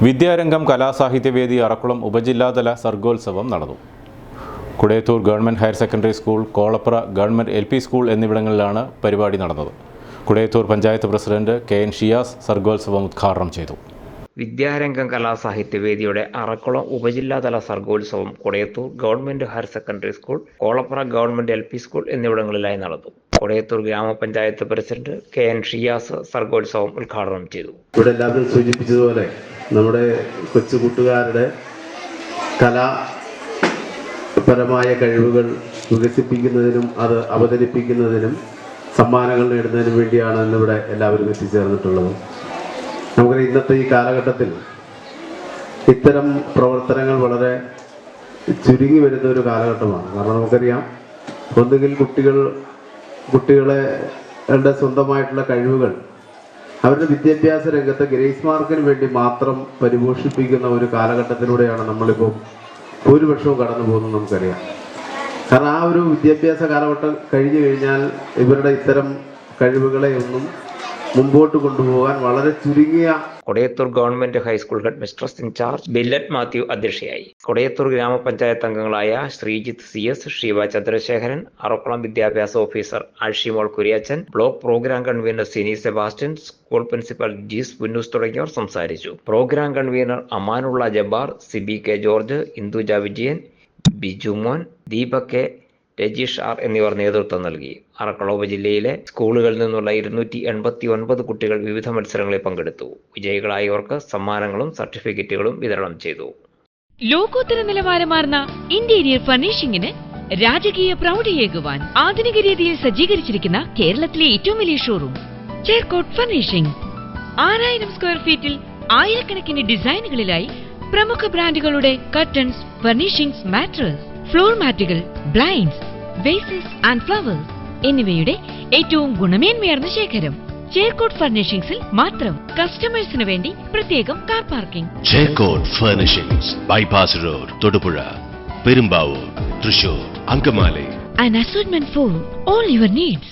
വിദ്യാരംഗം കലാസാഹിത്യവേദി അറക്കുളം ഉപജില്ലാതല സർഗോത്സവം നടന്നു. Kudayathoor government higher secondary school, Kolapra government LP school എന്നിവിടങ്ങളിലാണ് പരിപാടി നടന്നത്. കുടയത്തൂർ പഞ്ചായത്ത് പ്രസിഡന്റ് KN ഷിയാസ് സർഗോത്സവം ഉദ്ഘാടനം ചെയ്തു. വിദ്യാരംഗം കലാസാഹിത്യവേദിയുടെ അറക്കുളം ഉപജില്ലാതല സർഗോത്സവം Kudayathoor government higher secondary school, Kolapra government LP school എന്നിവിടങ്ങളിലായി നടന്നു. കുടയത്തൂർ ഗ്രാമപഞ്ചായത്ത് പ്രസിഡന്റ് KN ഷിയാസ് സർഗോത്സവം ഉദ്ഘാടനം ചെയ്തു. ഇവിടെ എല്ലാവരും സൂചിപ്പിച്ചതുപോലെ നമ്മുടെ കൊച്ചു കൂട്ടുകാരുടെ കലാപരമായ കഴിവുകൾ വികസിപ്പിക്കുന്നതിനും അത് അവതരിപ്പിക്കുന്നതിനും സമ്മാനങ്ങൾ നേടുന്നതിനും വേണ്ടിയാണ് ഇന്നിവിടെ എല്ലാവരും എത്തിച്ചേർന്നിട്ടുള്ളത്. നമുക്കറിയാം, ഇന്നത്തെ ഈ കാലഘട്ടത്തിൽ ഇത്തരം പ്രവർത്തനങ്ങൾ വളരെ ചുരുങ്ങി വരുന്ന ഒരു കാലഘട്ടമാണ്. കാരണം നമുക്കറിയാം, ഒന്നുകിൽ കുട്ടികളെ സ്വന്തമായിട്ടുള്ള കഴിവുകൾ അവരുടെ വിദ്യാഭ്യാസ രംഗത്ത് ഗ്രേസ് മാർക്കിന് വേണ്ടി മാത്രം പരിപോഷിപ്പിക്കുന്ന ഒരു കാലഘട്ടത്തിലൂടെയാണ് നമ്മളിപ്പോൾ ഭൂരിപക്ഷവും കടന്നു പോകുന്നത് നമുക്കറിയാം. കാരണം ആ ഒരു വിദ്യാഭ്യാസ കാലഘട്ടം കഴിഞ്ഞു കഴിഞ്ഞാൽ ഇവരുടെ ഇത്തരം കഴിവുകളെ ഒന്നും മുമ്പോട്ട് കൊണ്ടുപോകാൻ വളരെ ചുരുങ്ങിയ. Kodayathoor government high school headmistress in charge Billet Mathew അധ്യക്ഷയായി. കൊടയത്തൂർ ഗ്രാമപഞ്ചായത്ത് അംഗങ്ങളായ ശ്രീജിത്ത് CS, ഷീബ ചന്ദ്രശേഖരൻ, അറക്കുളം വിദ്യാഭ്യാസ officer Ashimol Kuriachan, block program convener Sini Sebastian, school principal Jees Punnoose തുടങ്ങിയവർ സംസാരിച്ചു. Program convener Amanulla Jabbar, CBK George, Induja Vijayan, Bijumon, Deepak K, Rajeesh R എന്നിവർ നേതൃത്വം നൽകി. അറക്കുളം ഉപജില്ലയിലെ സ്കൂളുകളിൽ നിന്നുള്ള 289 കുട്ടികൾ വിവിധ മത്സരങ്ങളിൽ പങ്കെടുത്തു. വിജയികളായവർക്ക് സമ്മാനങ്ങളും സർട്ടിഫിക്കറ്റുകളും വിതരണം ചെയ്തു. ലോകോത്തര നിലവാരമാർന്ന ഇന്റീരിയർ ഫർണിഷിംഗിന് രാജകീയ പ്രൗഢിയേകുവാൻ ആധുനിക രീതിയിൽ സജ്ജീകരിച്ചിരിക്കുന്ന കേരളത്തിലെ ഏറ്റവും വലിയ ഷോറൂം ചേർക്കോട്ട് ഫർണിഷിംഗ്. 6000 സ്ക്വയർ ഫീറ്റിൽ ആയിരക്കണക്കിന് ഡിസൈനുകളിലായി പ്രമുഖ ബ്രാൻഡുകളുടെ കർട്ടൻസ്, ഫർണിഷിംഗ്സ്, മാട്രസ്, ഫ്ലോർ മാറ്റുകൾ, ബ്ലൈൻഡ്സ്, വേസസ് ആൻഡ് ഫ്ലവേഴ്സ് എന്നിവയുടെ ഏറ്റവും ഗുണമേന്മയാർന്ന ശേഖരം ചേർക്കോട്ട് ഫർണിഷിംഗ്സിൽ മാത്രം. കസ്റ്റമേഴ്സിന് വേണ്ടി പ്രത്യേകം car parking. Cherkot furnishings, bypass road, Thodupuzha, Perumbavoor, Thrissur, Angamaly. An assortment for all your needs.